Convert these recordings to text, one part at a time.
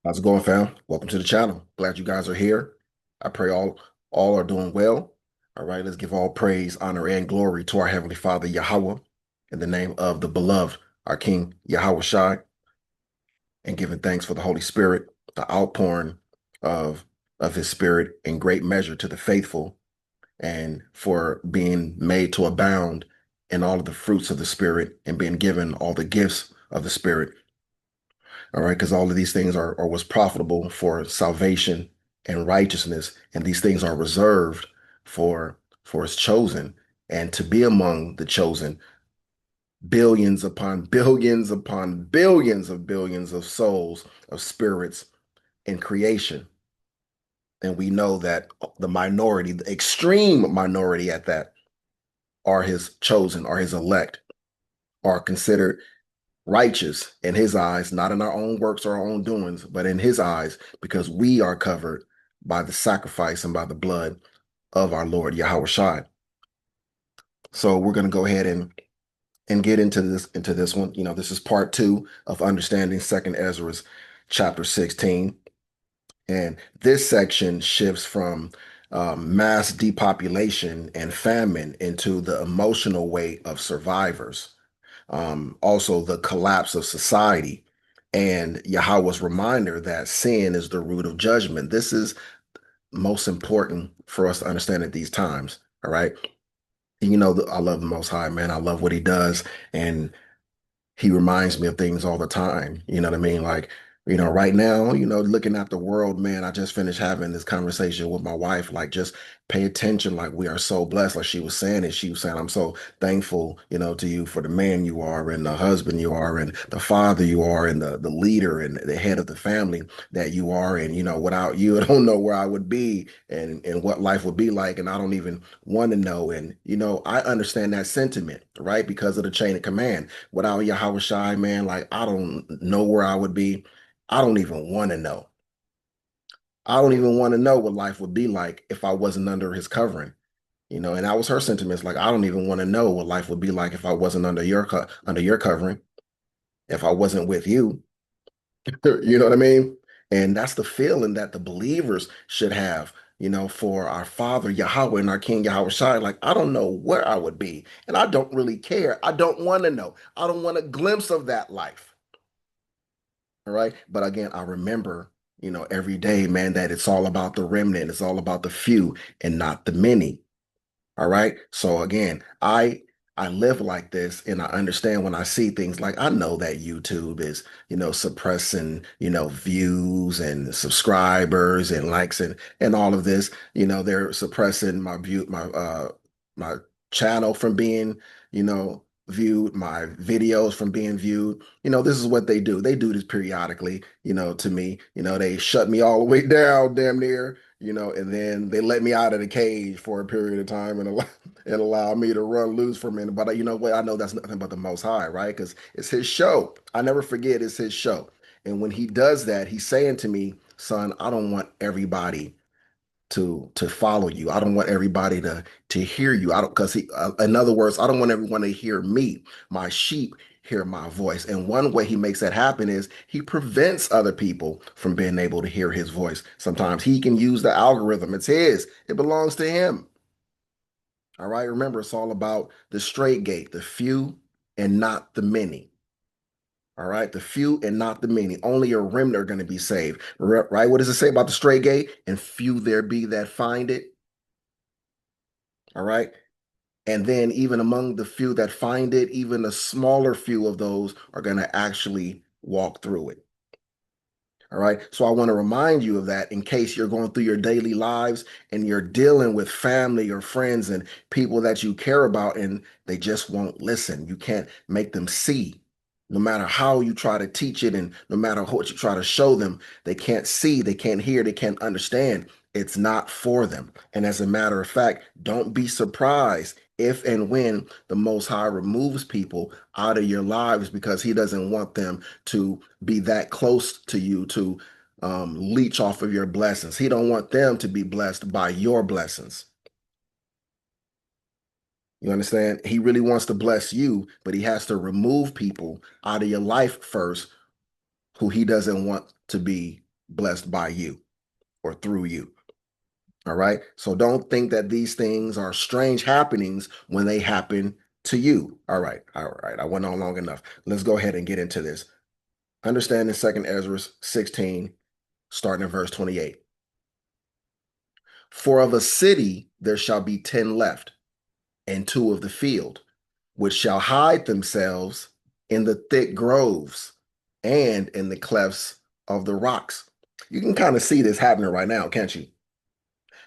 How's it going, fam? Welcome to the channel. Glad you guys are here. I pray all are doing well. All right, let's give all praise, honor, and glory to our Heavenly Father, Yahawah, in the name of the beloved, our King, Yahawah Shai, and giving thanks for the Holy Spirit, the outpouring of, of His Spirit in great measure to the faithful, and for being made to abound in all of the fruits of the Spirit and being given all the gifts of the Spirit. All right, because all of these things are what's profitable for salvation and righteousness, and these things are reserved for his chosen, and to be among the chosen, billions upon billions upon billions of souls, of spirits in creation. And we know that the minority, the extreme minority at that, are his chosen, are his elect, are considered righteous in his eyes, not in our own works or our own doings, but in his eyes, because we are covered by the sacrifice and by the blood of our Lord Yahweh Shai. So we're going to go ahead and get into this one. You know, this is part two of understanding Second Ezra's chapter 16. And this section shifts from mass depopulation and famine into the emotional weight of survivors, also the collapse of society, and Yahweh's reminder that sin is the root of judgment. This is most important for us to understand at these times. All right. You know, I love the Most High, man. I love what he does. And he reminds me of things all the time. You know what I mean? Like, right now, looking at the world, man, I just finished having this conversation with my wife. Like, just pay attention. Like, we are so blessed. Like she was saying, and she was saying, I'm so thankful, to you for the man you are, and the husband you are, and the father you are, and the leader and the head of the family that you are. And, without you, I don't know where I would be and what life would be like. And I don't even want to know. And, I understand that sentiment, right? Because of the chain of command. Without Yahweh Shai, man, like I don't know where I would be. I don't even want to know. I don't even want to know what life would be like if I wasn't under his covering. And that was her sentiments. Like, I don't even want to know what life would be like if I wasn't under under your covering, if I wasn't with you. You know what I mean? And that's the feeling that the believers should have, for our Father Yahweh and our King Yahweh Shai. Like, I don't know where I would be, and I don't really care. I don't want to know. I don't want a glimpse of that life. All right. But again, I remember, every day, man, that it's all about the remnant. It's all about the few and not the many. All right. So again, I live like this and I understand when I see things like I know that YouTube is, suppressing, views and subscribers and likes and all of this. They're suppressing my channel from being, viewed, my videos from being viewed. This is what they do. They do this periodically, to me. They shut me all the way down, damn near, and then they let me out of the cage for a period of time and allow me to run loose for a minute. But you know what? I know that's nothing but the Most High, right? Because it's His show. I never forget it's His show. And when He does that, He's saying to me, son, I don't want everybody to follow you. I don't want everybody to hear you. I don't because he in other words, I don't want everyone to hear me. My sheep hear my voice. And one way he makes that happen is he prevents other people from being able to hear his voice. Sometimes he can use the algorithm. It's his. It belongs to him. All right. Remember, it's all about the straight gate, the few and not the many. All right. The few and not the many. Only a remnant are going to be saved. Right. What does it say about the straight gate? And few there be that find it. All right. And then even among the few that find it, even a smaller few of those are going to actually walk through it. All right. So I want to remind you of that in case you're going through your daily lives and you're dealing with family or friends and people that you care about and they just won't listen. You can't make them see. No matter how you try to teach it and no matter what you try to show them, they can't see, they can't hear, they can't understand. It's not for them. And as a matter of fact, don't be surprised if and when the Most High removes people out of your lives because He doesn't want them to be that close to you to leech off of your blessings. He don't want them to be blessed by your blessings. You understand? He really wants to bless you, but he has to remove people out of your life first who he doesn't want to be. blessed by you or through you. All right. So don't think that these things are strange happenings when they happen to you. All right. All right. I went on long enough. Let's go ahead and get into this. Understand in 2nd Ezra 16, starting in verse 28. For of a city there shall be 10 left, and 2 of the field, which shall hide themselves in the thick groves and in the clefts of the rocks. You can kind of see this happening right now, can't you?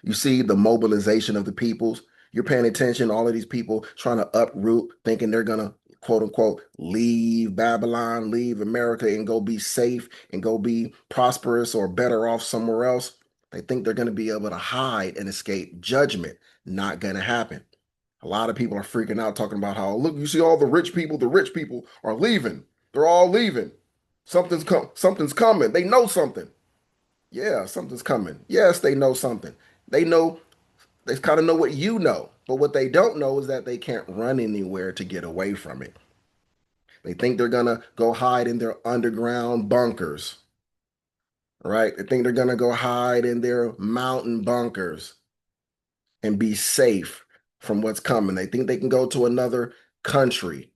You see the mobilization of the peoples. You're paying attention, all of these people trying to uproot, thinking they're going to, quote unquote, leave Babylon, leave America, and go be safe and go be prosperous or better off somewhere else. They think they're going to be able to hide and escape judgment. Not going to happen. A lot of people are freaking out talking about how, look, you see all the rich people are leaving. They're all leaving. Something's coming. They know something. Yeah, something's coming. Yes, they know something. They know, they kind of know what you know, but what they don't know is that they can't run anywhere to get away from it. They think they're gonna go hide in their underground bunkers, right? They think they're gonna go hide in their mountain bunkers and be safe from what's coming. They think they can go to another country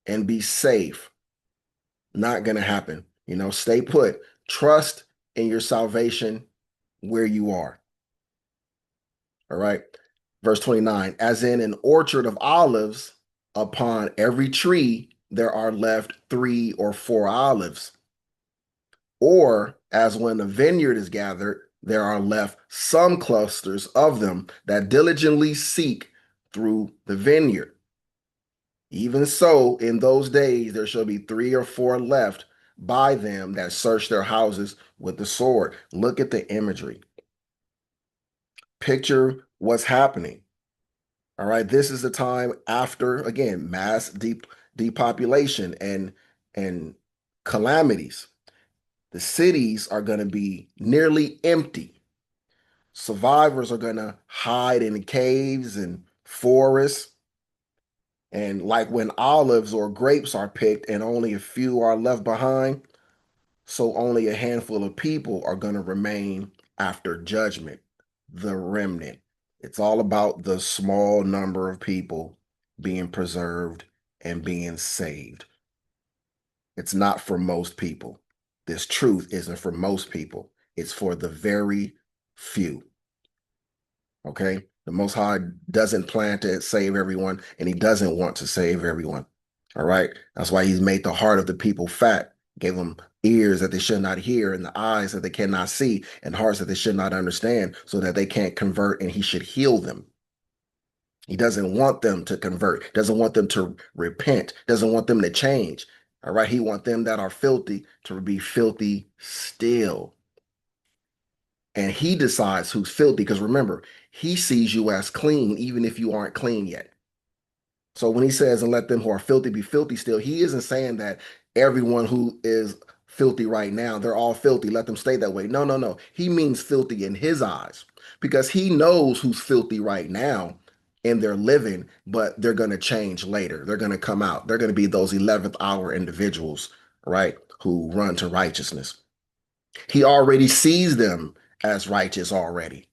and be safe. Not gonna happen. You know, stay put. Trust in your salvation where you are. All right. Verse 29, as in an orchard of olives, upon every tree there are left 3 or 4 olives. Or as when a vineyard is gathered, there are left some clusters of them that diligently seek through the vineyard. Even so, in those days there shall be 3 or 4 left by them that search their houses with the sword. Look at the imagery. Picture what's happening. All right, this is the time after, again, mass depopulation and calamities. The cities are going to be nearly empty. Survivors are going to hide in caves and forests. And like when olives or grapes are picked and only a few are left behind, so only a handful of people are going to remain after judgment, the remnant. It's all about the small number of people being preserved and being saved. It's not for most people. This truth isn't for most people. It's for the very few. Okay? The Most High doesn't plan to save everyone, and He doesn't want to save everyone. All right? That's why He's made the heart of the people fat, gave them ears that they should not hear, and the eyes that they cannot see, and hearts that they should not understand, so that they can't convert, and He should heal them. He doesn't want them to convert, doesn't want them to repent, doesn't want them to change. All right? He wants them that are filthy to be filthy still. And He decides who's filthy, because remember, He sees you as clean, even if you aren't clean yet. So when He says, and let them who are filthy be filthy still, He isn't saying that everyone who is filthy right now, they're all filthy, let them stay that way. No, no, no. He means filthy in His eyes, because He knows who's filthy right now in their living, but they're going to change later. They're going to come out. They're going to be those 11th hour individuals, right, who run to righteousness. He already sees them as righteous already.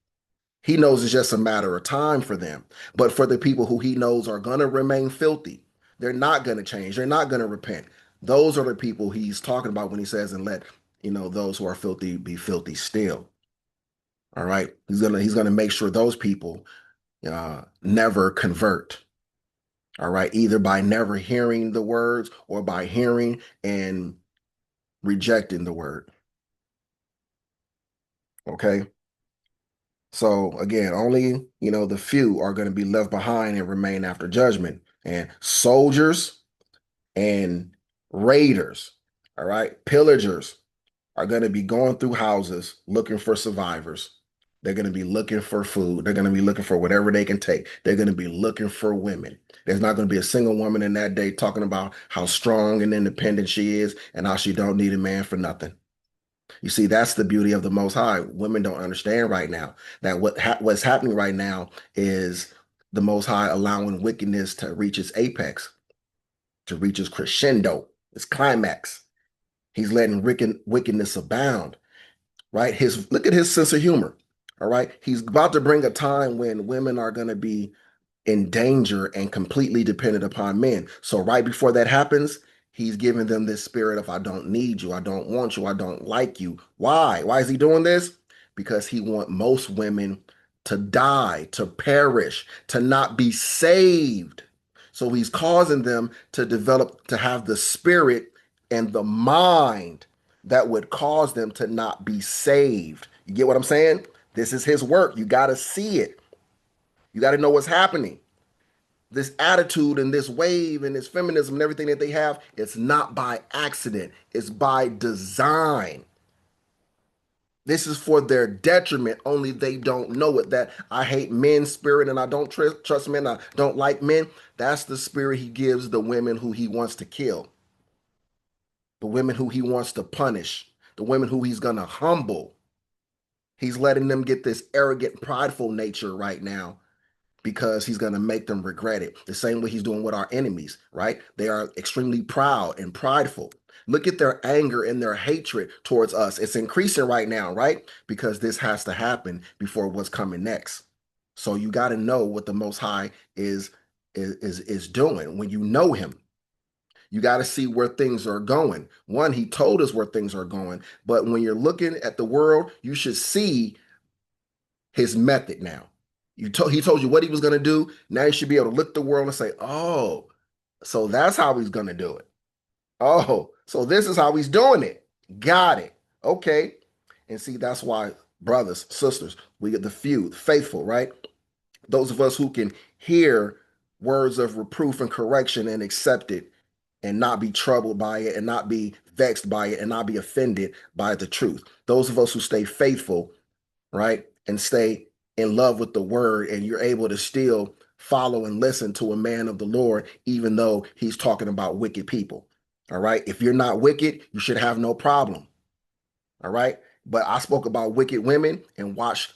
He knows it's just a matter of time for them. But for the people who He knows are going to remain filthy, they're not going to change. They're not going to repent. Those are the people He's talking about when He says, and let, those who are filthy be filthy still. All right. He's gonna make sure those people never convert. All right. Either by never hearing the words or by hearing and rejecting the word. Okay. So again, only, the few are going to be left behind and remain after judgment. And soldiers and raiders, all right, pillagers are going to be going through houses looking for survivors. They're going to be looking for food. They're going to be looking for whatever they can take. They're going to be looking for women. There's not going to be a single woman in that day talking about how strong and independent she is and how she don't need a man for nothing. You see, that's the beauty of the Most High. Women don't understand right now that what's happening right now is the Most High allowing wickedness to reach its apex, to reach its crescendo, its climax. He's letting wickedness abound. right? Look at his sense of humor. All right. He's about to bring a time when women are going to be in danger and completely dependent upon men. So right before that happens, he's giving them this spirit of I don't need you, I don't want you, I don't like you. Why? Why is he doing this? Because he wants most women to die, to perish, to not be saved. So he's causing them to develop, to have the spirit and the mind that would cause them to not be saved. You get what I'm saying? This is his work. You got to see it. You got to know what's happening. This attitude and this wave and this feminism and everything that they have, it's not by accident. It's by design. This is for their detriment, only they don't know it. That I hate men's spirit and I don't trust men, I don't like men. That's the spirit he gives the women who he wants to kill, the women who he wants to punish, the women who he's going to humble. He's letting them get this arrogant, prideful nature right now because he's going to make them regret it. The same way he's doing with our enemies, right? They are extremely proud and prideful. Look at their anger and their hatred towards us. It's increasing right now, right? Because this has to happen before what's coming next. So you got to know what the Most High is doing. When you know him, you got to see where things are going. One, he told us where things are going, but when you're looking at the world, you should see his method now. He told you what he was going to do. Now you should be able to look at the world and say, "Oh, so that's how he's going to do it. Oh, so this is how he's doing it. Got it. Okay." And see, that's why brothers, sisters, we get the few, faithful, right? Those of us who can hear words of reproof and correction and accept it and not be troubled by it and not be vexed by it and not be offended by the truth. Those of us who stay faithful, right? And stay in love with the word, and you're able to still follow and listen to a man of the Lord, even though he's talking about wicked people. All right. If you're not wicked, you should have no problem. All right. But I spoke about wicked women and watched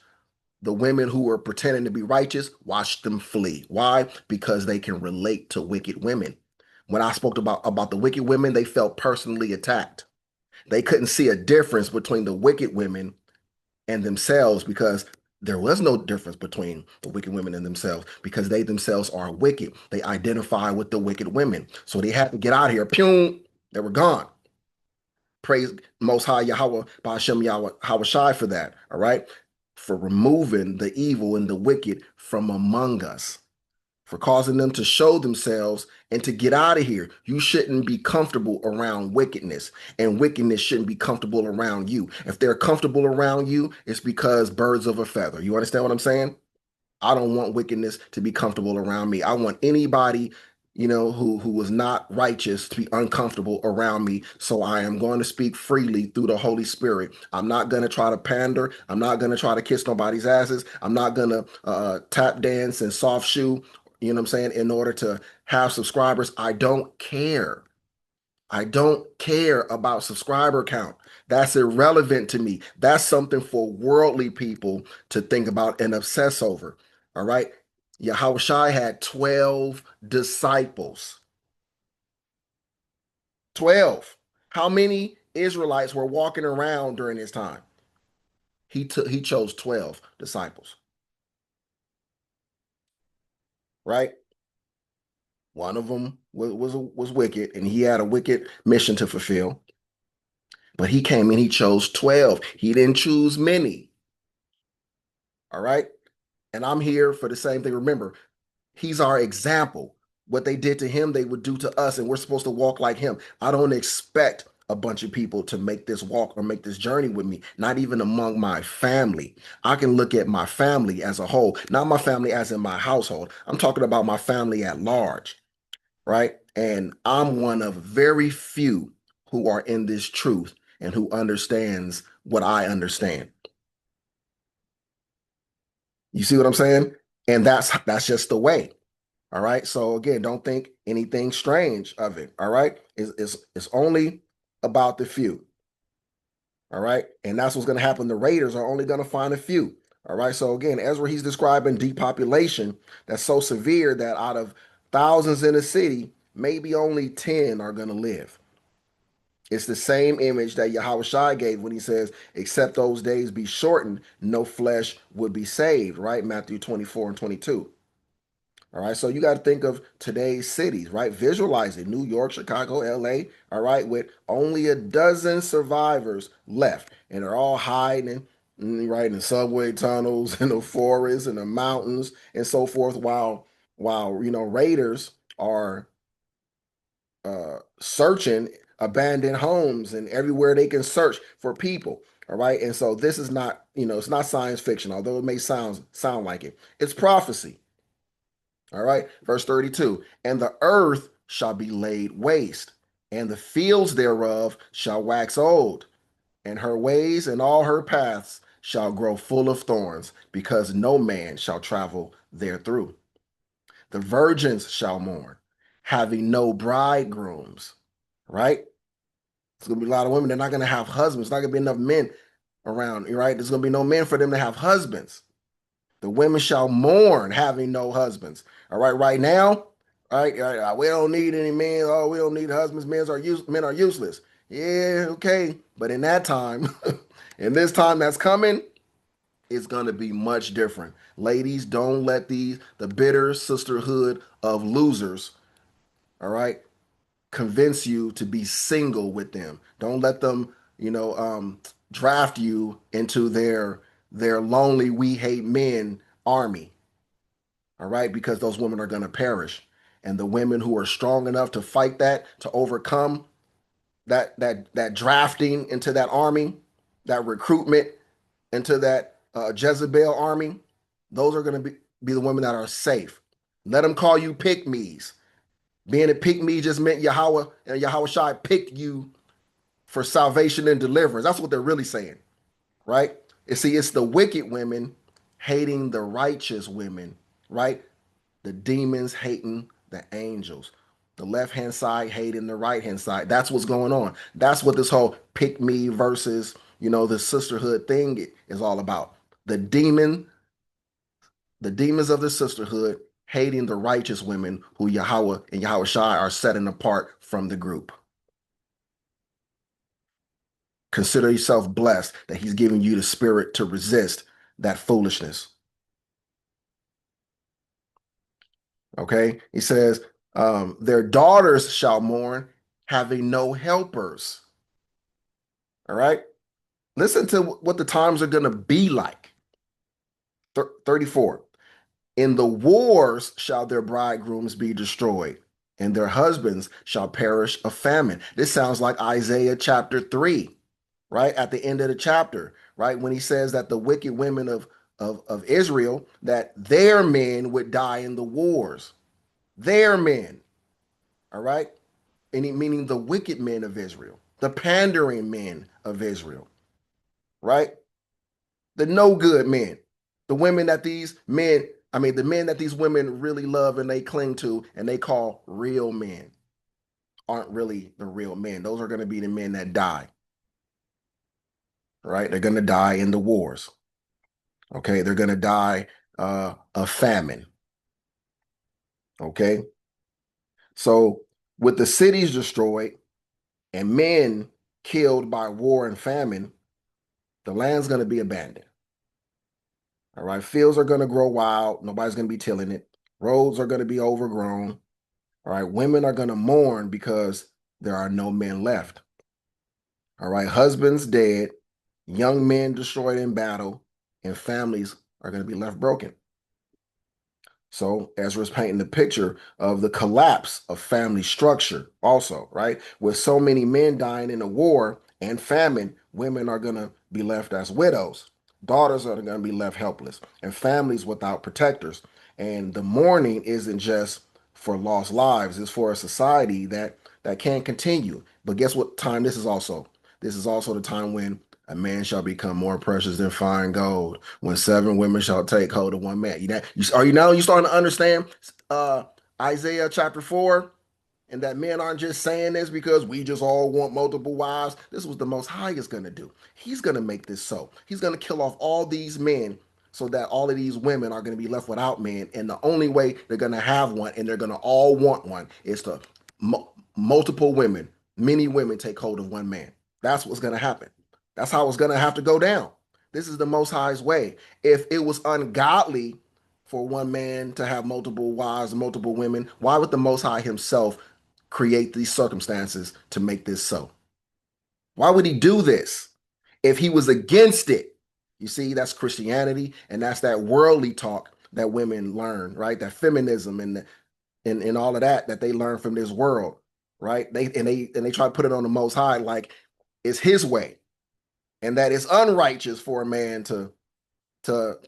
the women who were pretending to be righteous, watch them flee. Why? Because they can relate to wicked women. When I spoke about the wicked women, they felt personally attacked. They couldn't see a difference between the wicked women and themselves because there was no difference between the wicked women and themselves because they themselves are wicked. They identify with the wicked women. So they had to get out of here. Pew, they were gone. Praise Most High Yahawah, Ba'ashem Yahweh Shai for that. All right. For removing the evil and the wicked from among us, for causing them to show themselves and to get out of here. You shouldn't be comfortable around wickedness, and wickedness shouldn't be comfortable around you. If they're comfortable around you, it's because birds of a feather. You understand what I'm saying? I don't want wickedness to be comfortable around me. I want anybody, who was not righteous to be uncomfortable around me. So I am going to speak freely through the Holy Spirit. I'm not going to try to pander. I'm not going to try to kiss nobody's asses. I'm not going to tap dance and soft shoe, you know what I'm saying, in order to have subscribers. I don't care. I don't care about subscriber count. That's irrelevant to me. That's something for worldly people to think about and obsess over. All right. Yahushua had 12 disciples. 12. How many Israelites were walking around during his time? He chose 12 disciples, right? One of them was wicked, and he had a wicked mission to fulfill. But he came and he chose 12. He didn't choose many. All right. And I'm here for the same thing. Remember, he's our example. What they did to him, they would do to us, and we're supposed to walk like him. I don't expect a bunch of people to make this walk or make this journey with me, not even among my family. I can look at my family as a whole, not my family as in my household. I'm talking about my family at large, right? And I'm one of very few who are in this truth and who understands what I understand. You see what I'm saying? And that's just the way. All right. So again, don't think anything strange of it. All right. It's only about the few. All right. And that's what's going to happen. The raiders are only going to find a few. All right. So again, Ezra, he's describing depopulation that's so severe that out of thousands in a city, maybe only 10 are going to live. It's the same image that Yahawah gave when he says, except those days be shortened, no flesh would be saved, right? Matthew 24 and 22. All right, so you got to think of today's cities, right? Visualize it. New York, Chicago, LA, all right, with only a dozen survivors left. And they're all hiding, right, in the subway tunnels, in the forests, in the mountains, and so forth, while raiders are searching abandoned homes and everywhere they can search for people. All right. And so this is not, it's not science fiction, although it may sound like it. It's prophecy. All right. Verse 32. And the earth shall be laid waste, and the fields thereof shall wax old, and her ways and all her paths shall grow full of thorns, because no man shall travel therethrough. The virgins shall mourn, having no bridegrooms. Right? There's gonna be a lot of women. They're not gonna have husbands. There's not gonna be enough men around, right? There's gonna be no men for them to have husbands. The women shall mourn, having no husbands. All right, right now, all right, we don't need any men. Oh, we don't need husbands. Men are useless. Yeah, okay. But in that time, in this time that's coming, it's gonna be much different. Ladies, don't let the bitter sisterhood of losers, all right, convince you to be single with them. Don't let them, draft you into their lonely we hate men army. All right, because those women are going to perish. And the women who are strong enough to fight that, to overcome that drafting into that army, that recruitment into that Jezebel army, those are going to be the women that are safe. Let them call you pick me's. Being a pick me just meant Yahawah and Yahawah Shai picked you for salvation and deliverance. That's what they're really saying, right? And see, it's the wicked women hating the righteous women, right? The demons hating the angels. The left hand side hating the right hand side. That's what's going on. That's what this whole pick me versus, the sisterhood thing is all about. The demon the demons of the sisterhood hating the righteous women who Yahawah and Yahawah Shai are setting apart from the group. Consider yourself blessed that he's giving you the spirit to resist that foolishness. Okay? He says, their daughters shall mourn, having no helpers. All right? Listen to what the times are going to be like. 34. In the wars shall their bridegrooms be destroyed, and their husbands shall perish of famine. This sounds like Isaiah chapter 3, right? At the end of the chapter, right? When he says that the wicked women of Israel, that their men would die in the wars. Their men, all right? Meaning the wicked men of Israel, the pandering men of Israel, right? The no good men, the women that these men, the men that these women really love and they cling to and they call real men aren't really the real men. Those are going to be the men that die, right? They're going to die in the wars. Okay. They're going to die of famine. Okay. So with the cities destroyed and men killed by war and famine, the land's going to be abandoned. All right. Fields are going to grow wild. Nobody's going to be tilling it. Roads are going to be overgrown. All right. Women are going to mourn because there are no men left. All right. Husbands dead, young men destroyed in battle, and families are going to be left broken. So Ezra's painting the picture of the collapse of family structure also, right? With so many men dying in a war and famine, women are going to be left as widows. Daughters are going to be left helpless and families without protectors. And the mourning isn't just for lost lives, it's for a society that can't continue. But guess what time this is also? This is also the time when a man shall become more precious than fine gold. When seven women shall take hold of one man. You starting to understand uh, Isaiah chapter 4? And that men aren't just saying this because we just all want multiple wives. This was the Most High is going to do. He's going to make this so. He's going to kill off all these men so that all of these women are going to be left without men. And the only way they're going to have one and they're going to all want one is to multiple women, many women take hold of one man. That's what's going to happen. That's how it's going to have to go down. This is the Most High's way. If it was ungodly for one man to have multiple wives, multiple women, why would the Most High himself create these circumstances to make this so? Why would he do this if he was against it? You see, that's Christianity, and that's that worldly talk that women learn, right? That feminism and all of that they learn from this world, right? They try to put it on the Most High like it's his way, and that it's unrighteous for a man to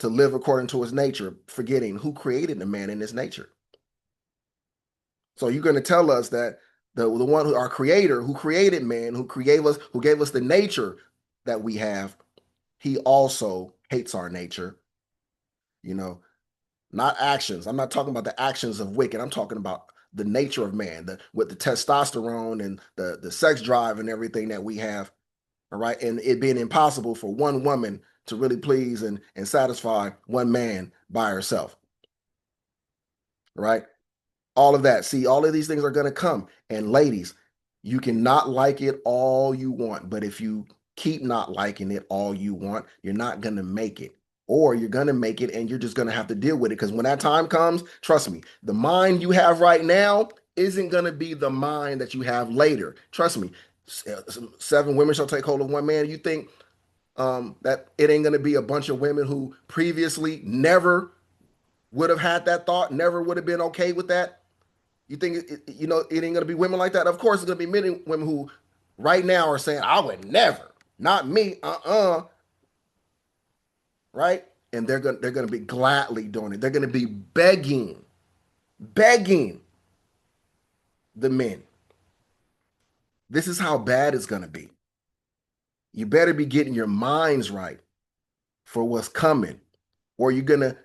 live according to his nature, forgetting who created the man in his nature. So you're going to tell us that the one who our creator, who created man, who gave us the nature that we have, he also hates our nature, you know, not actions. I'm not talking about the actions of wicked. I'm talking about the nature of man, with the testosterone and the sex drive and everything that we have. All right. And it being impossible for one woman to really please and satisfy one man by herself. Right. All of that. See, all of these things are going to come. And ladies, you can not like it all you want, but if you keep not liking it all you want, you're not going to make it. Or you're going to make it and you're just going to have to deal with it. Because when that time comes, trust me, the mind you have right now isn't going to be the mind that you have later. Trust me. 7 women shall take hold of one man. You think that it ain't going to be a bunch of women who previously never would have had that thought, never would have been okay with that? You think it ain't gonna be women like that? Of course, it's gonna be many women who right now are saying, "I would never, not me, right?" And they're gonna be gladly doing it. They're gonna be begging the men. This is how bad it's gonna be. You better be getting your minds right for what's coming, or you're gonna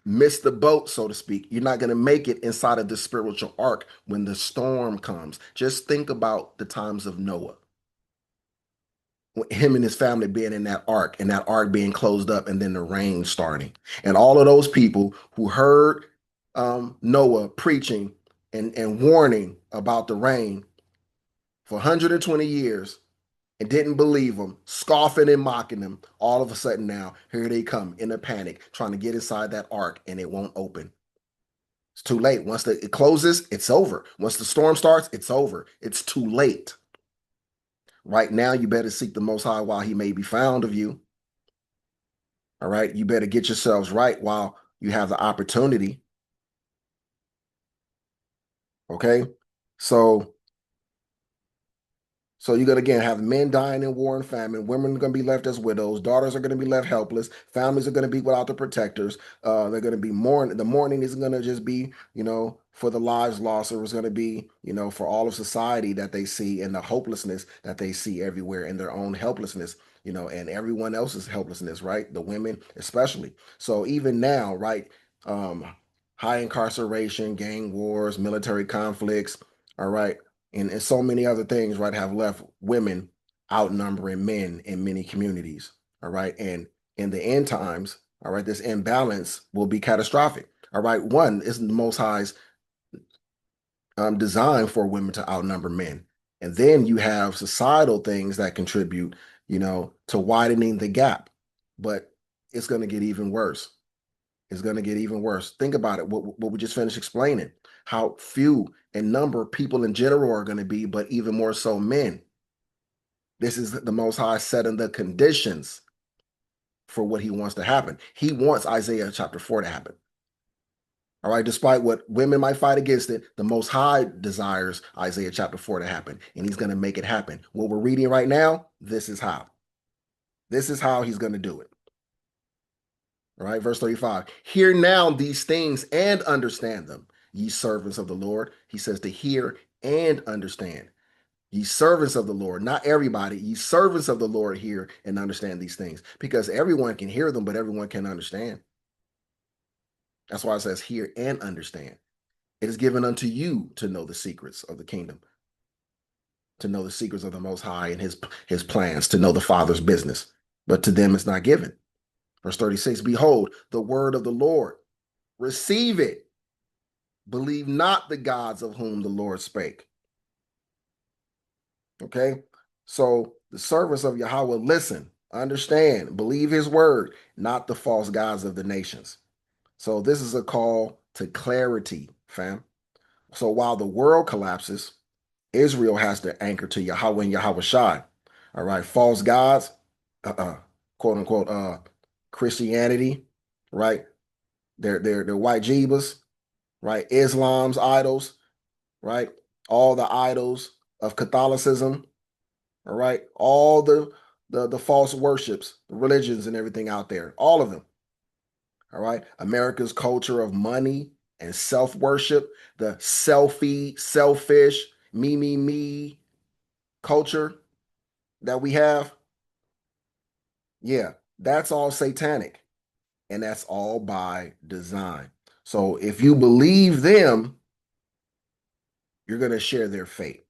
miss the boat, so to speak. You're not going to make it inside of the spiritual ark when the storm comes. Just think about the times of Noah, him and his family being in that ark and that ark being closed up and then the rain starting. And all of those people who heard Noah preaching and warning about the rain for 120 years and didn't believe him, scoffing and mocking him, all of a sudden now, here they come in a panic, trying to get inside that ark and it won't open. It's too late. Once it closes, it's over. Once the storm starts, it's over. It's too late. Right now, you better seek the Most High while he may be found of you. All right. You better get yourselves right while you have the opportunity. Okay. So you're going to, again, have men dying in war and famine. Women are going to be left as widows. Daughters are going to be left helpless. Families are going to be without the protectors. They're going to be mourning. The mourning isn't going to just be, for the lives lost. It was going to be, for all of society that they see and the hopelessness that they see everywhere and their own helplessness, and everyone else's helplessness, right? The women especially. So even now, right? High incarceration, gang wars, military conflicts, all right, and so many other things, right, have left women outnumbering men in many communities. All right. And in the end times, all right, this imbalance will be catastrophic. All right. One is the Most High's design for women to outnumber men. And then you have societal things that contribute, to widening the gap. But it's going to get even worse. It's going to get even worse. Think about it. What we just finished explaining, how few in number people in general are going to be, but even more so men. This is the Most High setting the conditions for what he wants to happen. He wants Isaiah chapter 4 to happen. All right, despite what women might fight against it, the Most High desires Isaiah chapter 4 to happen, and he's going to make it happen. What we're reading right now, this is how. This is how he's going to do it. All right, verse 35. Hear now these things and understand them, ye servants of the Lord. He says to hear and understand. Ye servants of the Lord, not everybody, ye servants of the Lord hear and understand these things, because everyone can hear them, but everyone can understand. That's why it says hear and understand. It is given unto you to know the secrets of the kingdom, to know the secrets of the Most High and his plans, to know the Father's business. But to them it's not given. Verse 36, behold, the word of the Lord, receive it. Believe not the gods of whom the Lord spake. Okay. So the servants of Yahweh listen, understand, believe his word, not the false gods of the nations. So this is a call to clarity, fam. So while the world collapses, Israel has to anchor to Yahweh and Yahweh Shai. All right. False gods, quote unquote, Christianity, right? They're white Jeebas, right? Islam's idols, right? All the idols of Catholicism, all right? All the false worships, the religions and everything out there, all of them, all right? America's culture of money and self-worship, the selfie, selfish, me culture that we have, yeah, that's all satanic and that's all by design. So if you believe them, you're going to share their fate.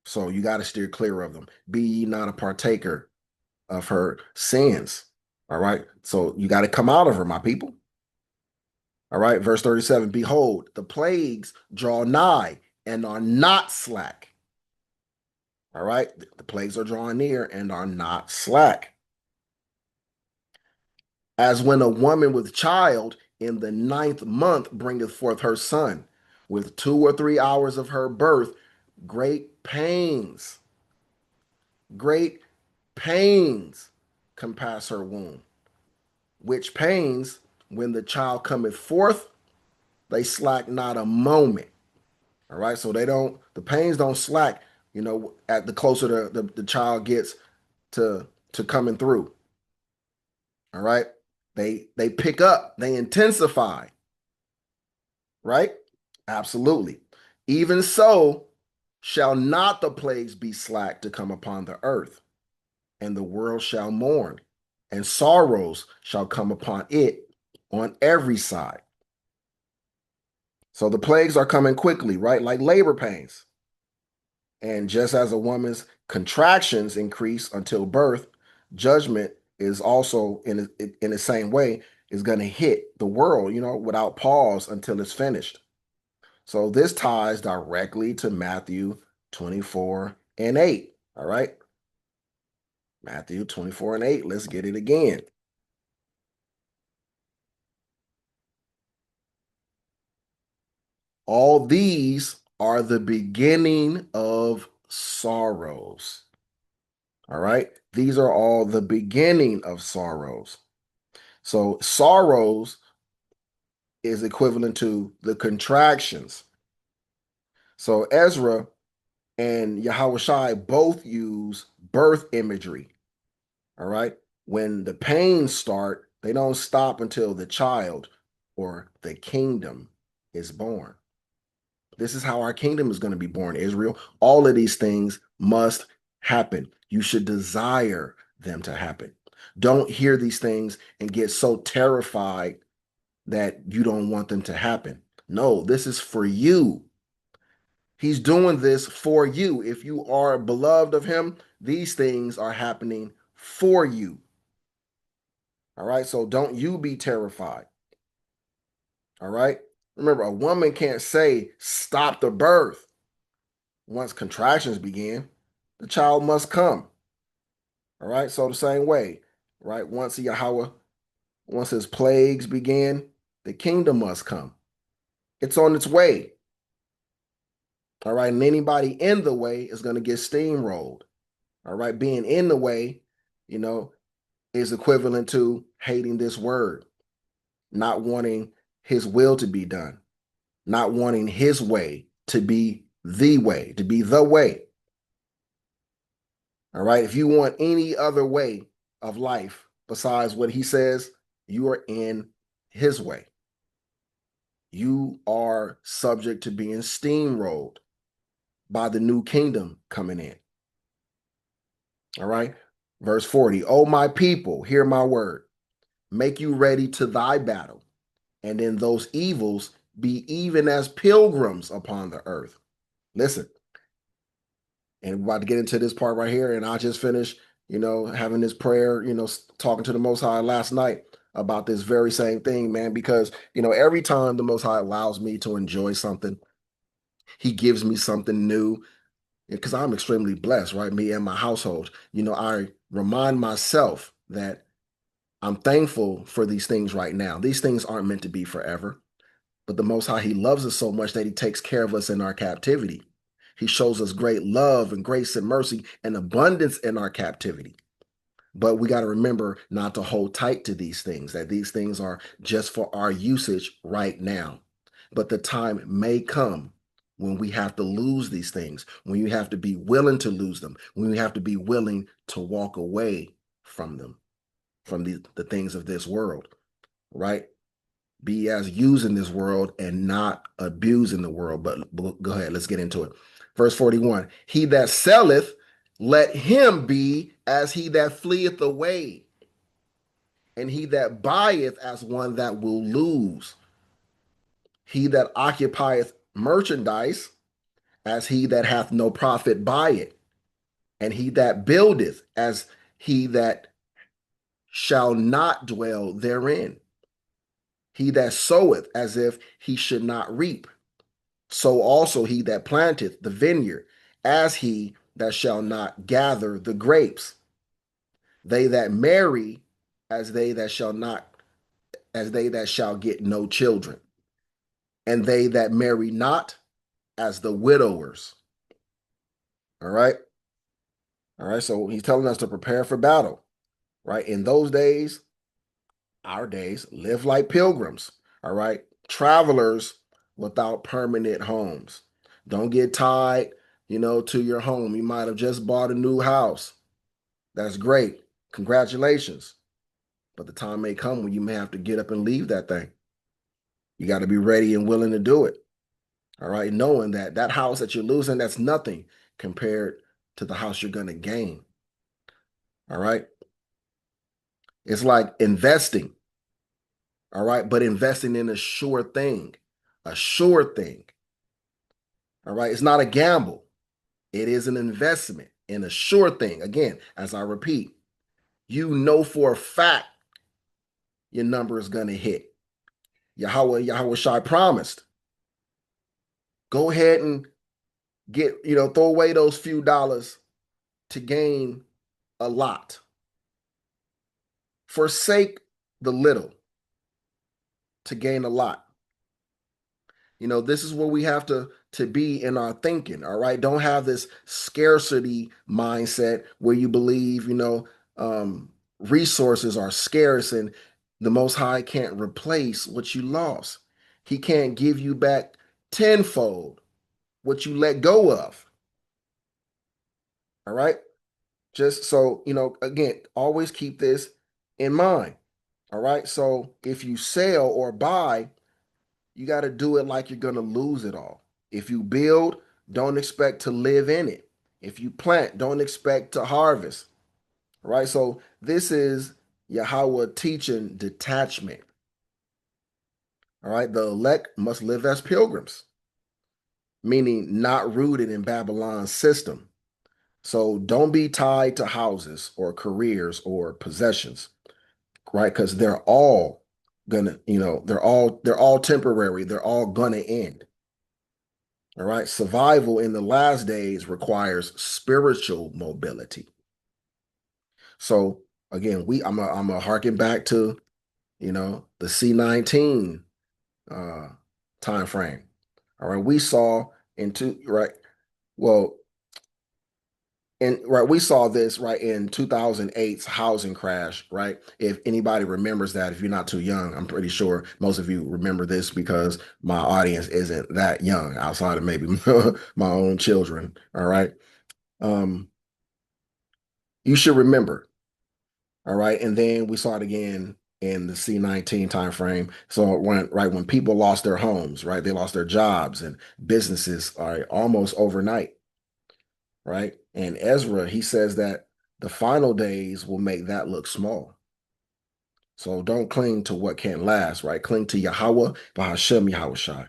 So you got to steer clear of them. Be ye not a partaker of her sins. All right. So you got to come out of her, my people. All right. Verse 37, behold, the plagues draw nigh and are not slack. All right. The plagues are drawing near and are not slack. As when a woman with child in the 9th month bringeth forth her son, with 2 or 3 hours of her birth, great pains, great pains compass her womb, which pains, when the child cometh forth, they slack not a moment. All right. So the pains don't slack, at the closer the child gets to coming through. All right. They pick up, they intensify, right? Absolutely. Even so, shall not the plagues be slack to come upon the earth, and the world shall mourn, and sorrows shall come upon it on every side. So the plagues are coming quickly, right? Like labor pains. And just as a woman's contractions increase until birth, judgment is also in the same way is going to hit the world, without pause until it's finished. So this ties directly to Matthew 24 and 8. All right. Matthew 24 and 8. Let's get it again. All these are the beginning of sorrows. All right. These are all the beginning of sorrows. So sorrows is equivalent to the contractions. So Ezra and Yahweh Shai both use birth imagery. All right. When the pains start, they don't stop until the child or the kingdom is born. This is how our kingdom is going to be born, Israel. All of these things must happen. You should desire them to happen. Don't hear these things and get so terrified that you don't want them to happen. No, this is for you. He's doing this for you. If you are beloved of him, these things are happening for you. All right. So don't you be terrified. All right. Remember, a woman can't say, stop the birth. Once contractions begin, the child must come. All right. So the same way, right? Once his plagues begin, the kingdom must come. It's on its way. All right. And anybody in the way is going to get steamrolled. All right. Being in the way, you know, is equivalent to hating this word, not wanting his will to be done, not wanting his way to be the way, to be the way. All right. If you want any other way of life besides what he says, you are in his way. You are subject to being steamrolled by the new kingdom coming in. All right. Verse 40. Oh, my people, hear my word. Make you ready to thy battle. And in those evils be even as pilgrims upon the earth. Listen, and we're about to get into this part right here, and I just finished, having this prayer, talking to the Most High last night about this very same thing, man, because, every time the Most High allows me to enjoy something, he gives me something new, because I'm extremely blessed, right? Me and my household. I remind myself that I'm thankful for these things right now. These things aren't meant to be forever, but the Most High, He loves us so much that He takes care of us in our captivity. He shows us great love and grace and mercy and abundance in our captivity. But we got to remember not to hold tight to these things, that these things are just for our usage right now. But the time may come when we have to lose these things, when you have to be willing to lose them, when you have to be willing to walk away from them, from the things of this world, right? Be as using this world and not abusing the world. But go ahead, let's get into it. Verse 41, he that selleth, let him be as he that fleeth away, and he that buyeth as one that will lose. He that occupieth merchandise as he that hath no profit by it, and he that buildeth as he that shall not dwell therein. He that soweth as if he should not reap. So also he that planteth the vineyard as he that shall not gather the grapes. They that marry as they that shall not, as they that shall get no children. And they that marry not as the widowers. All right. All right. So he's telling us to prepare for battle, right? In those days, our days, live like pilgrims. All right. Travelers without permanent homes. Don't get tied, to your home. You might have just bought a new house. That's great. Congratulations. But the time may come when you may have to get up and leave that thing. You got to be ready and willing to do it. All right. Knowing that that house that you're losing, that's nothing compared to the house you're going to gain. All right. It's like investing. All right. But investing in a sure thing, a sure thing. All right. It's not a gamble. It is an investment in a sure thing. Again, as I repeat, you know for a fact your number is going to hit. Yahawah Shai promised. Go ahead and throw away those few dollars to gain a lot. Forsake the little to gain a lot. This is where we have to be in our thinking, all right? Don't have this scarcity mindset where you believe, resources are scarce and the Most High can't replace what you lost. He can't give you back tenfold what you let go of, all right? Just so, again, always keep this in mind, all right? So if you sell or buy, you got to do it like you're going to lose it all. If you build, don't expect to live in it. If you plant, don't expect to harvest. Right? So this is Yahawah teaching detachment. All right? The elect must live as pilgrims, meaning not rooted in Babylon's system. So don't be tied to houses or careers or possessions, right? Because they're all gonna, they're all temporary. They're all gonna end. All right. Survival in the last days requires spiritual mobility. So again, I'm a harken back to, the C19 time frame. All right. We saw into right. Well, and right, we saw this right in 2008's housing crash, right? If anybody remembers that, if you're not too young, I'm pretty sure most of you remember this because my audience isn't that young outside of maybe my own children. All right. Um, you should remember. All right. And then we saw it again in the C19 time frame. So when people lost their homes, right? They lost their jobs and businesses almost overnight. Right? And Ezra, he says that the final days will make that look small. So don't cling to what can't last, right? Cling to Yahawah, Bahashem Yahawah Shai.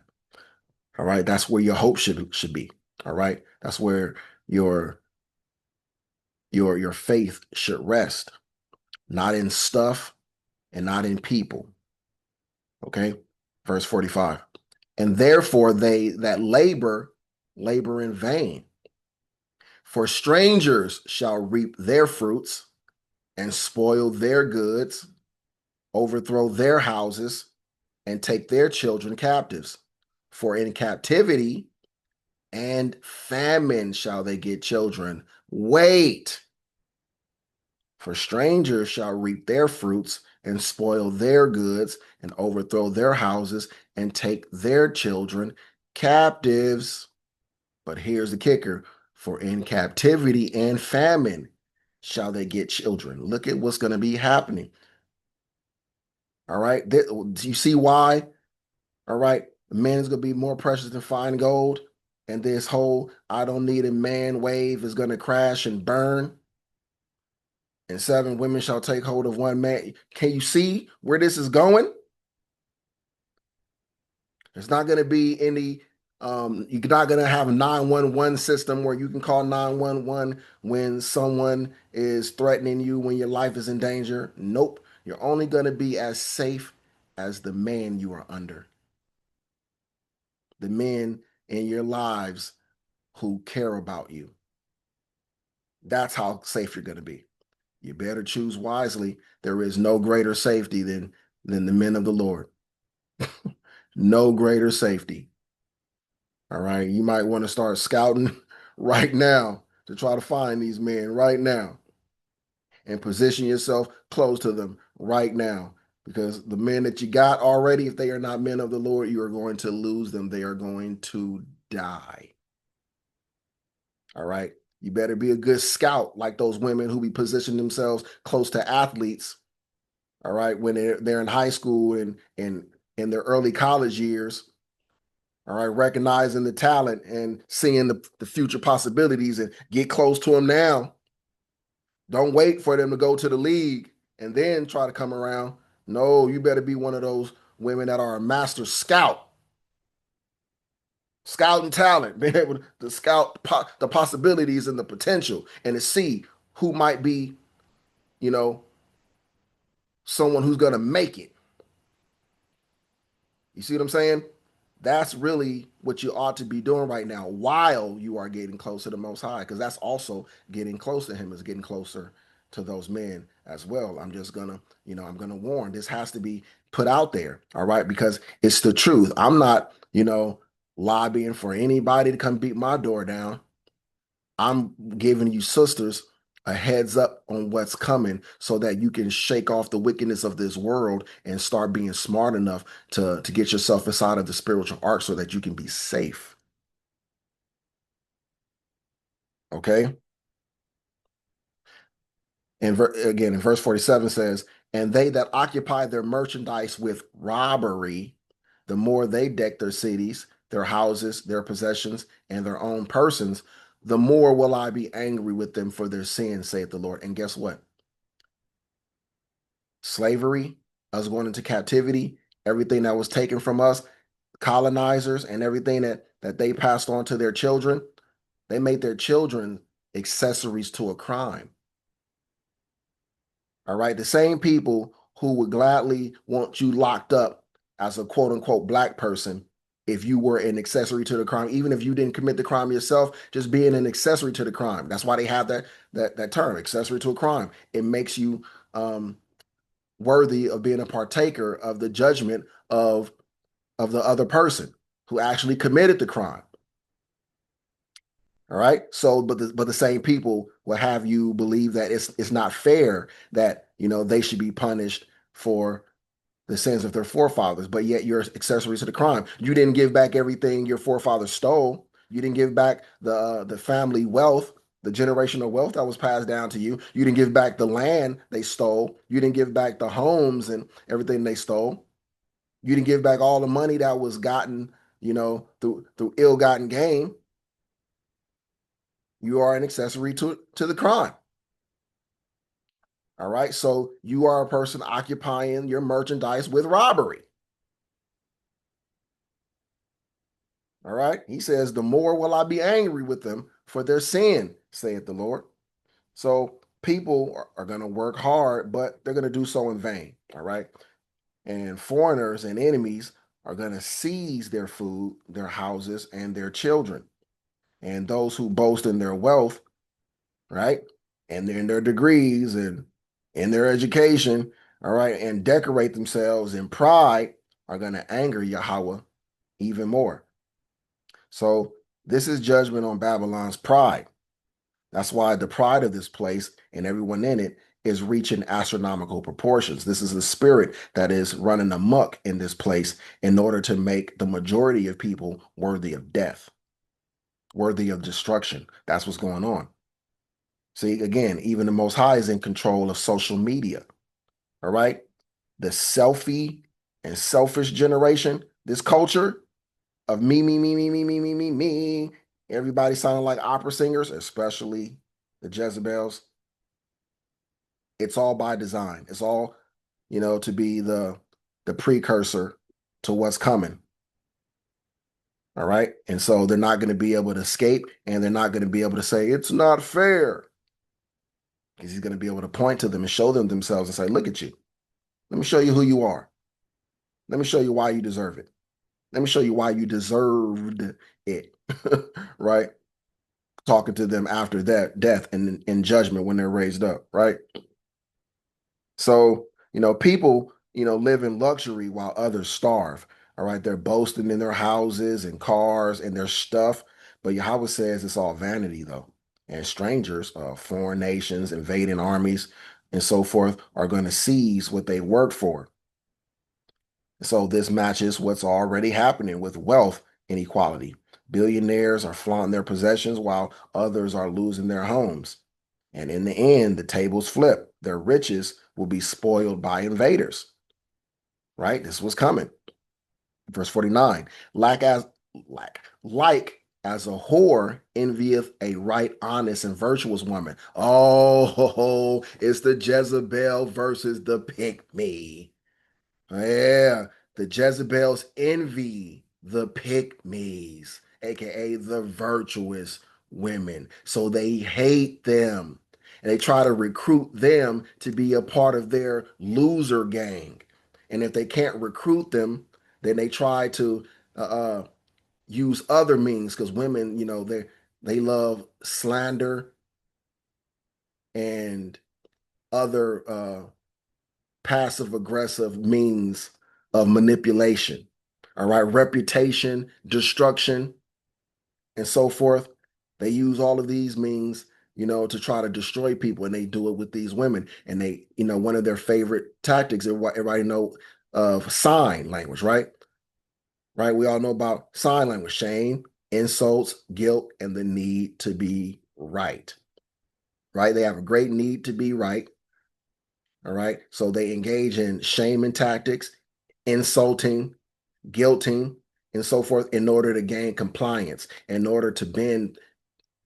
All right. That's where your hope should be. All right. That's where your faith should rest, not in stuff and not in people. Okay. Verse 45. And therefore they that labor in vain. For strangers shall reap their fruits and spoil their goods, overthrow their houses, and take their children captives. For in captivity and famine shall they get children. Wait, for strangers shall reap their fruits and spoil their goods and overthrow their houses and take their children captives. But here's the kicker, for in captivity and famine shall they get children. Look at what's going to be happening. All right. Do you see why? All right. Man is going to be more precious than fine gold. And this whole I don't need a man wave is going to crash and burn. And 7 women shall take hold of one man. Can you see where this is going? There's not going to be any, you're not going to have a 911 system where you can call 911 when someone is threatening you, when your life is in danger. Nope. You're only going to be as safe as the man you are under. The men in your lives who care about you. That's how safe you're going to be. You better choose wisely. There is no greater safety than the men of the Lord. No greater safety. All right. You might want to start scouting right now to try to find these men right now and position yourself close to them right now. Because the men that you got already, if they are not men of the Lord, you are going to lose them. They are going to die. All right. You better be a good scout like those women who be positioning themselves close to athletes. All right. When they're in high school and in their early college years. All right. Recognizing the talent and seeing the future possibilities and get close to them now. Don't wait for them to go to the league and then try to come around. No, you better be one of those women that are a master scout. Scouting talent, being able to scout the possibilities and the potential and to see who might be, you know, someone who's going to make it. You see what I'm saying? That's really what you ought to be doing right now while you are getting close to the Most High, because that's also getting close to Him, is getting closer to those men as well. I'm just gonna, I'm gonna warn. This has to be put out there, all right? Because it's the truth. I'm not, lobbying for anybody to come beat my door down. I'm giving you sisters a heads up on what's coming so that you can shake off the wickedness of this world and start being smart enough to get yourself inside of the spiritual ark so that you can be safe. Okay? And again, in verse 47 says, and they that occupy their merchandise with robbery, the more they deck their cities, their houses, their possessions, and their own persons, the more will I be angry with them for their sins, saith the Lord. And guess what? Slavery, us going into captivity, everything that was taken from us, colonizers, and everything that they passed on to their children, they made their children accessories to a crime. All right. The same people who would gladly want you locked up as a quote unquote black person if you were an accessory to the crime, even if you didn't commit the crime yourself, just being an accessory to the crime. That's why they have that term, accessory to a crime. It makes you worthy of being a partaker of the judgment of the other person who actually committed the crime. All right. So, but the same people will have you believe that it's not fair that they should be punished for the sins of their forefathers, but yet you're accessories to the crime. You didn't give back everything your forefathers stole. You didn't give back the family wealth, the generational wealth that was passed down to you. You didn't give back the land they stole. You didn't give back the homes and everything they stole. You didn't give back all the money that was gotten, through ill-gotten gain. You are an accessory to the crime. All right. So you are a person occupying your merchandise with robbery. All right. He says, the more will I be angry with them for their sin, saith the Lord. So people are going to work hard, but they're going to do so in vain. All right. And foreigners and enemies are going to seize their food, their houses, and their children. And those who boast in their wealth right? And they're in their degrees and in their education, all right, and decorate themselves in pride are going to anger Yahawah even more. So this is judgment on Babylon's pride. That's why the pride of this place and everyone in it is reaching astronomical proportions. This is the spirit that is running amok in this place in order to make the majority of people worthy of death, worthy of destruction. That's what's going on. See, again, even the Most High is in control of social media. All right. The selfie and selfish generation, this culture of me, me, me, me, me, me, me, me, me. Everybody sounding like opera singers, especially the Jezebels. It's all by design. It's all, to be the precursor to what's coming. All right. And so they're not going to be able to escape, and they're not going to be able to say it's not fair. Because he's going to be able to point to them and show them themselves and say, look at you. Let me show you who you are. Let me show you why you deserve it. Let me show you why you deserved it. Right? Talking to them after that death and in judgment when they're raised up, right? So, people, live in luxury while others starve. All right. They're boasting in their houses and cars and their stuff. But Yahweh says it's all vanity, though. And strangers, foreign nations, invading armies, and so forth, are going to seize what they worked for. So this matches what's already happening with wealth inequality. Billionaires are flaunting their possessions while others are losing their homes. And in the end, the tables flip. Their riches will be spoiled by invaders. Right? This was coming. Verse 49. Like as a whore envieth a right, honest, and virtuous woman. Oh, it's the Jezebel versus the pick me. Yeah, the Jezebels envy the pick-me's, aka the virtuous women. So they hate them. And they try to recruit them to be a part of their loser gang. And if they can't recruit them, then they try to use other means because women, they love slander and other passive aggressive means of manipulation. All right, reputation, destruction, and so forth. They use all of these means, to try to destroy people, and they do it with these women. And they, one of their favorite tactics, everybody know of sign language, right? Right. We all know about sign language, shame, insults, guilt, and the need to be right. Right. They have a great need to be right. All right. So they engage in shaming tactics, insulting, guilting, and so forth in order to gain compliance, in order to bend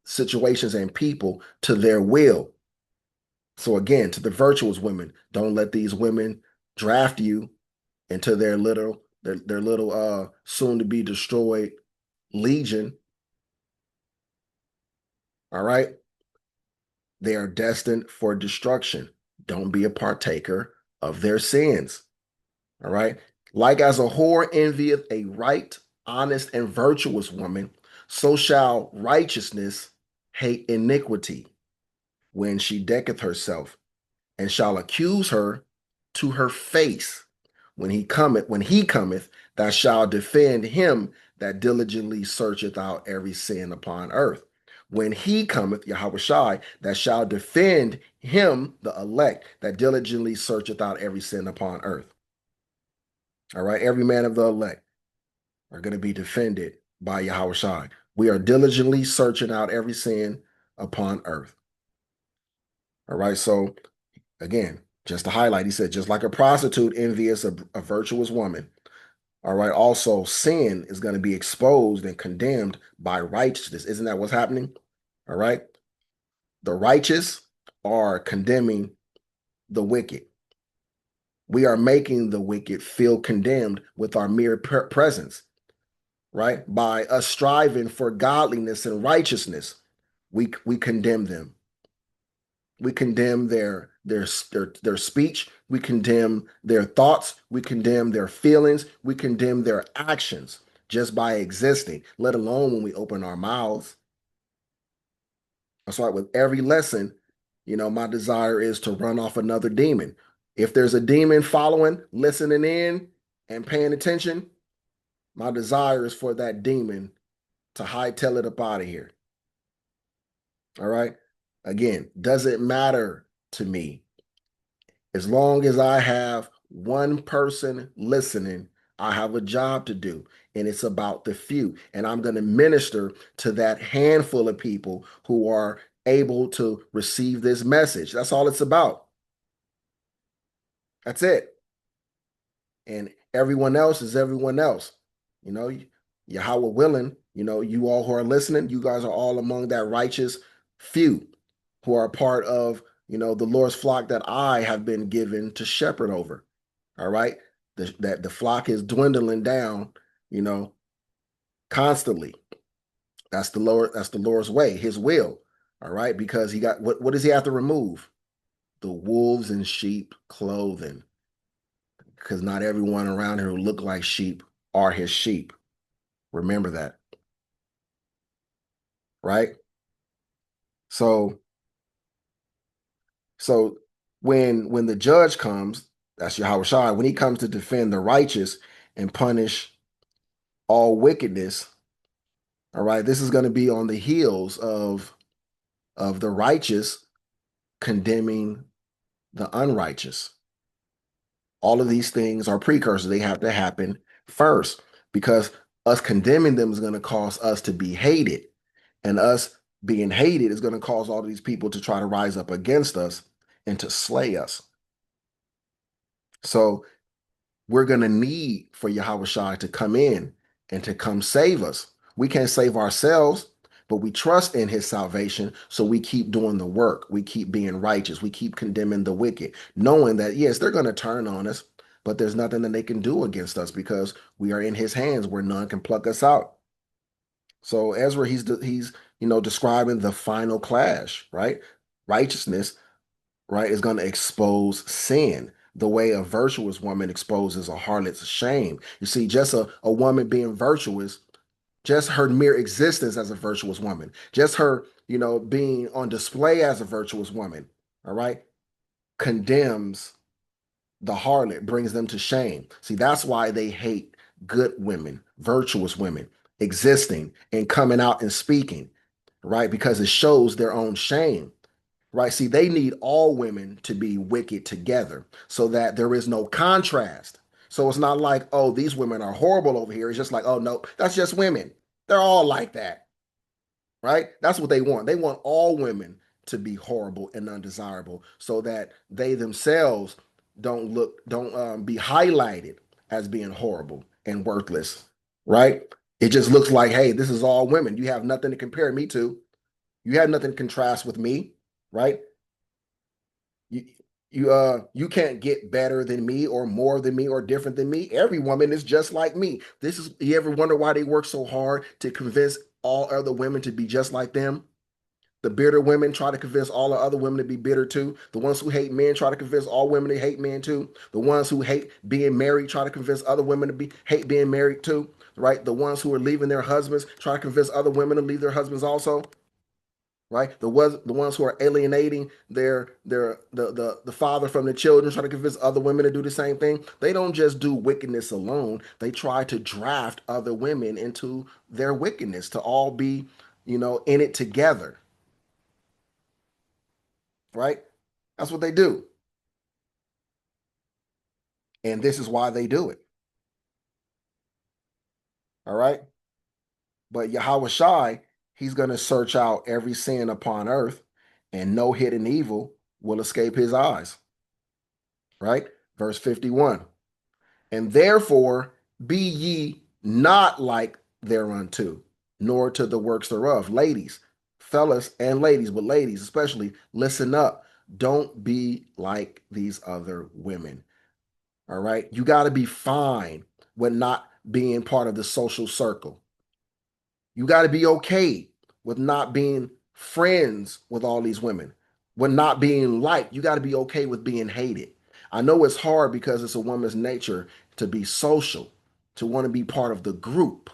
situations and people to their will. So again, to the virtuous women, don't let these women draft you into their little soon to be destroyed legion. All right. They are destined for destruction. Don't be a partaker of their sins. All right. Like as a whore envieth a right, honest, and virtuous woman, so shall righteousness hate iniquity when she decketh herself, and shall accuse her to her face. When he cometh, thou shalt defend him that diligently searcheth out every sin upon earth. When he cometh, Yahawah, that shall defend him, the elect, that diligently searcheth out every sin upon earth. All right, every man of the elect are going to be defended by Yahawah. We are diligently searching out every sin upon earth. All right, so again, just to highlight, he said, just like a prostitute envious a virtuous woman, all right, also sin is going to be exposed and condemned by righteousness. Isn't that what's happening? All right, the righteous are condemning the wicked. We are making the wicked feel condemned with our mere presence, right? By us striving for godliness and righteousness, we condemn them. We condemn their speech. We condemn their thoughts. We condemn their feelings. We condemn their actions just by existing, let alone when we open our mouths. That's why with every lesson, my desire is to run off another demon. If there's a demon following, listening in, and paying attention, my desire is for that demon to hightail it up out of here. All right. Again, doesn't matter to me. As long as I have one person listening, I have a job to do, and it's about the few. And I'm going to minister to that handful of people who are able to receive this message. That's all it's about. That's it. And everyone else is everyone else. You know, Yahawah willing, you all who are listening, you guys are all among that righteous few who are part of, the Lord's flock that I have been given to shepherd over. All right. That the flock is dwindling down, you know, constantly. That's the Lord's way, his will. All right. Because he got what does he have to remove? The wolves in sheep clothing. Because not everyone around here who look like sheep are his sheep. Remember that. Right. So so when the judge comes, that's Yahawah, when he comes to defend the righteous and punish all wickedness, all right, this is going to be on the heels of the righteous condemning the unrighteous. All of these things are precursors. They have to happen first because us condemning them is going to cause us to be hated. And us being hated is going to cause all of these people to try to rise up against us and to slay us. So we're going to need for Yahawah to come in and to come save us. We can't save ourselves, but we trust in his salvation. So we keep doing the work. We keep being righteous. We keep condemning the wicked, knowing that, yes, they're going to turn on us, but there's nothing that they can do against us because we are in his hands where none can pluck us out. So Ezra, he's describing the final clash, right? Righteousness, right, is going to expose sin the way a virtuous woman exposes a harlot's shame. You see, just a woman being virtuous, just her mere existence as a virtuous woman, just her, being on display as a virtuous woman, all right, condemns the harlot, brings them to shame. See, that's why they hate good women, virtuous women, existing and coming out and speaking, right? Because it shows their own shame. Right. See, they need all women to be wicked together so that there is no contrast. So it's not like, oh, these women are horrible over here. It's just like, oh, no, that's just women. They're all like that. Right. That's what they want. They want all women to be horrible and undesirable so that they themselves don't be highlighted as being horrible and worthless. Right. It just looks like, hey, this is all women. You have nothing to compare me to. You have nothing to contrast with me. Right. You you can't get better than me or more than me or different than me. Every woman is just like me. This is You ever wonder why they work so hard to convince all other women to be just like them? The bitter women try to convince all the other women to be bitter too. The ones who hate men try to convince all women to hate men too. The ones who hate being married try to convince other women to be hate being married too. Right? The ones who are leaving their husbands try to convince other women to leave their husbands also, right? The ones who are alienating the father from the children, trying to convince other women to do the same thing. They don't just do wickedness alone. They try to draft other women into their wickedness to all be, in it together, right? That's what they do. And this is why they do it. All right. But Yahawah he's going to search out every sin upon earth, and no hidden evil will escape his eyes. Right? Verse 51. And therefore be ye not like thereunto, nor to the works thereof. Ladies, fellas, and ladies, but ladies especially, listen up. Don't be like these other women. All right. You got to be fine with not being part of the social circle. You got to be okay with not being friends with all these women, with not being liked. You got to be okay with being hated. I know it's hard because it's a woman's nature to be social, to want to be part of the group.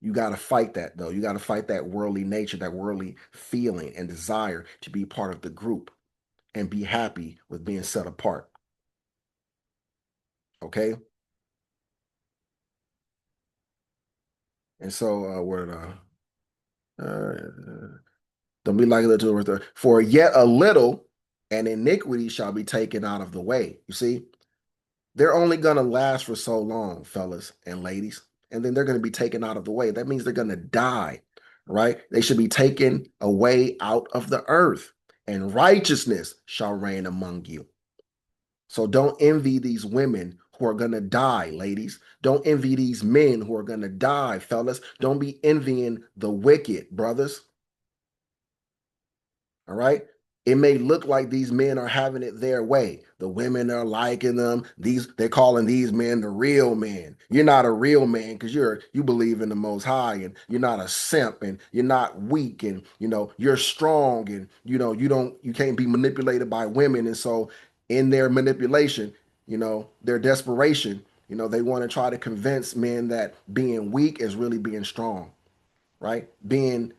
You got to fight that though. You got to fight that worldly nature, that worldly feeling and desire to be part of the group and be happy with being set apart. Okay. And so, where don't be like the for yet a little, and iniquity shall be taken out of the way. You see, they're only gonna last for so long, fellas and ladies, and then they're gonna be taken out of the way. That means they're gonna die, right? They should be taken away out of the earth, and righteousness shall reign among you. So don't envy these women who are going to die, ladies. Don't envy these men who are going to die, fellas. Don't be envying the wicked, brothers. All right. It may look like these men are having it their way. The women are liking them. They're calling these men the real men. You're not a real man because you believe in the Most High, and you're not a simp, and you're not weak, and you're strong, and you can't be manipulated by women. And so in their manipulation, their desperation, they want to try to convince men that being weak is really being strong, right? Being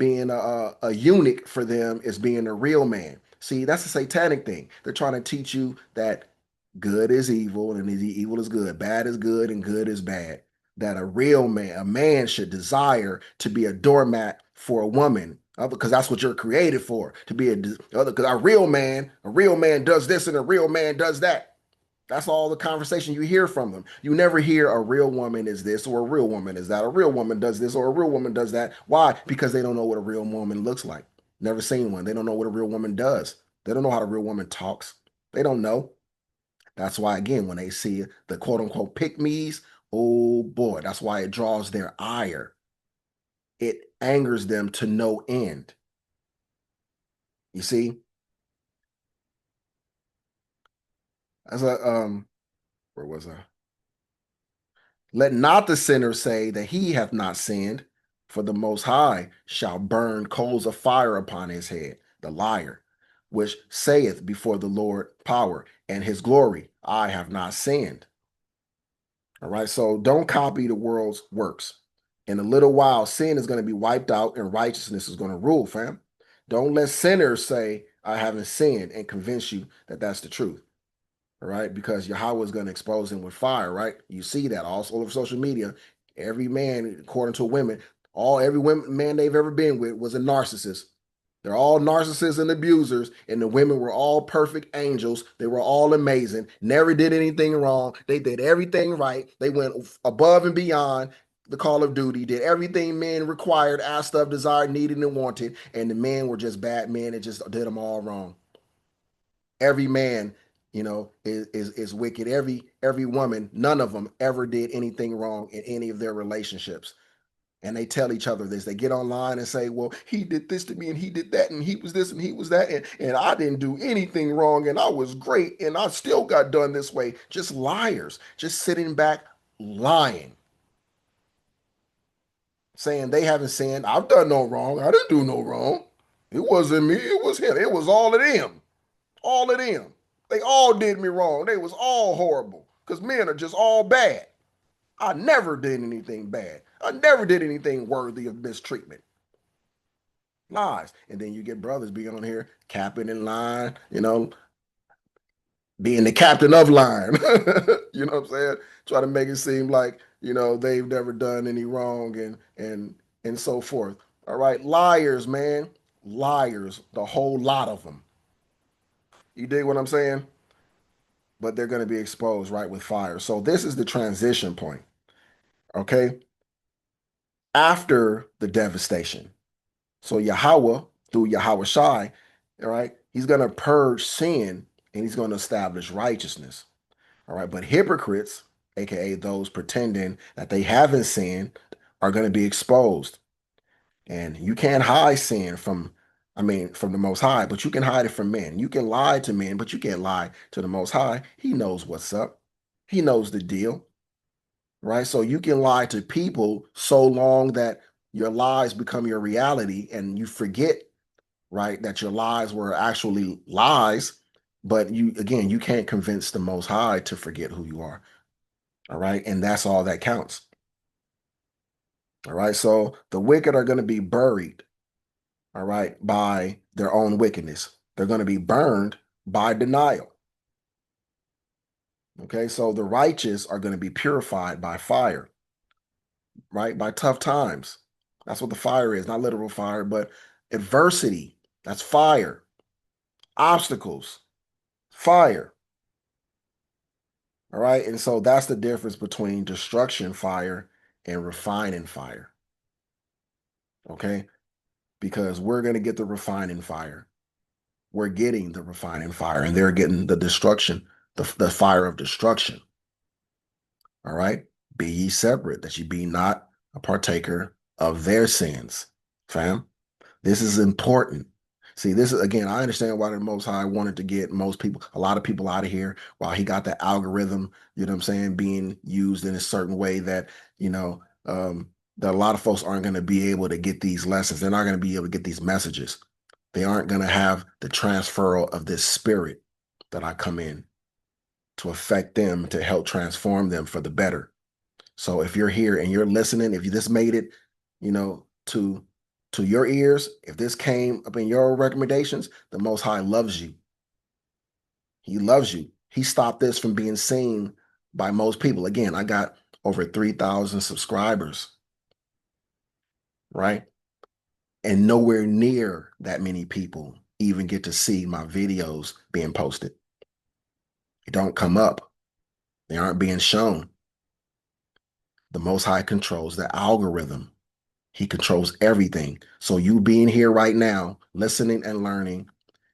a eunuch for them is being a real man. See, that's a satanic thing. They're trying to teach you that good is evil and evil is good, bad is good and good is bad. That a man should desire to be a doormat for a woman, because that's what you're created for, to be because a real man does this and a real man does that. That's all the conversation you hear from them. You never hear a real woman is this or a real woman is that. A real woman does this or a real woman does that. Why? Because they don't know what a real woman looks like. Never seen one. They don't know what a real woman does. They don't know how a real woman talks. They don't know. That's why, again, when they see the quote unquote pick me's, oh boy, that's why it draws their ire. It angers them to no end. You see? As a where was I? Let not the sinner say that he hath not sinned, for the Most High shall burn coals of fire upon his head, the liar, which saith before the Lord power and his glory, I have not sinned. All right, so don't copy the world's works. In a little while, sin is going to be wiped out and righteousness is going to rule, fam. Don't let sinners say, I haven't sinned, and convince you that that's the truth. All right, because Yahawah is going to expose him with fire, right? You see that also over social media. Every man, according to women, every man they've ever been with was a narcissist. They're all narcissists and abusers, and the women were all perfect angels. They were all amazing, never did anything wrong. They did everything right. They went above and beyond the call of duty, did everything men required, asked of, desired, needed, and wanted, and the men were just bad men and just did them all wrong. Every man, is wicked. Every woman, none of them ever did anything wrong in any of their relationships. And they tell each other this. They get online and say, well, he did this to me and he did that and he was this and he was that, and I didn't do anything wrong and I was great and I still got done this way. Just liars, just sitting back lying, saying they haven't sinned. I've done no wrong. I didn't do no wrong. It wasn't me. It was him. It was all of them. All of them. They all did me wrong. They was all horrible because men are just all bad. I never did anything bad. I never did anything worthy of mistreatment. Lies. And then you get brothers being on here capping in line, being the captain of line. You know what I'm saying? Try to make it seem like, they've never done any wrong and so forth. All right. Liars, man. Liars. The whole lot of them. You dig what I'm saying? But they're going to be exposed right with fire. So this is the transition point, okay? After the devastation. So Yahawah, through Yahweh Shai, all right, he's going to purge sin and he's going to establish righteousness. All right, but hypocrites, aka those pretending that they haven't sinned, are going to be exposed. And you can't hide sin from the Most High, but you can hide it from men. You can lie to men, but you can't lie to the Most High. He knows what's up. He knows the deal, right? So you can lie to people so long that your lies become your reality and you forget, right, that your lies were actually lies. But you can't convince the Most High to forget who you are. All right. And that's all that counts. All right. So the wicked are going to be buried, all right, by their own wickedness. They're going to be burned by denial. Okay. So the righteous are going to be purified by fire, right? By tough times. That's what the fire is, not literal fire, but adversity. That's fire. Obstacles, fire. All right. And so that's the difference between destruction fire and refining fire. Okay. Because we're going to get the refining fire. We're getting the refining fire, and they're getting the destruction, the fire of destruction. All right. Be ye separate, that ye be not a partaker of their sins, fam. This is important. See, this is again, I understand why the Most High wanted to get most people, a lot of people out of here, while he got the algorithm, you know what I'm saying, being used in a certain way that, that a lot of folks aren't going to be able to get these lessons. They're not going to be able to get these messages. They aren't going to have the transfer of this spirit that I come in to affect them, to help transform them for the better. So if you're here and you're listening, if you just made it, to your ears, if this came up in your recommendations, the Most High loves you. He loves you. He stopped this from being seen by most people. Again, I got over 3,000 subscribers, right? And nowhere near that many people even get to see my videos being posted. They don't come up. They aren't being shown. The Most High controls the algorithm. He controls everything. So you being here right now, listening and learning,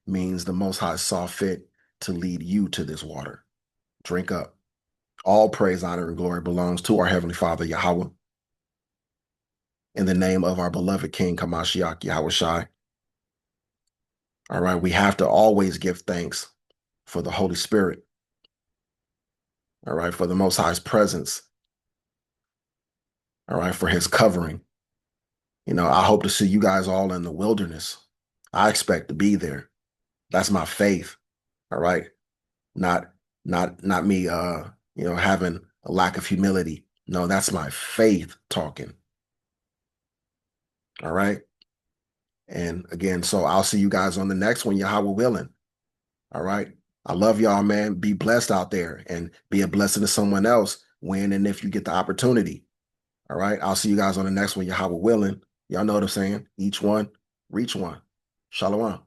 means the Most High saw fit to lead you to this water. Drink up. All praise, honor, and glory belongs to our Heavenly Father, Yahawah, in the name of our beloved King, Kamashiach, Yahweh Shai. All right, we have to always give thanks for the Holy Spirit. All right, for the Most High's presence. All right, for his covering. I hope to see you guys all in the wilderness. I expect to be there. That's my faith. All right. Not not me having a lack of humility. No, that's my faith talking. All right. And again, so I'll see you guys on the next one, Yahawah willing. All right. I love y'all, man. Be blessed out there and be a blessing to someone else when and if you get the opportunity. All right. I'll see you guys on the next one, Yahawah willing. Y'all know what I'm saying? Each one, reach one. Shalom.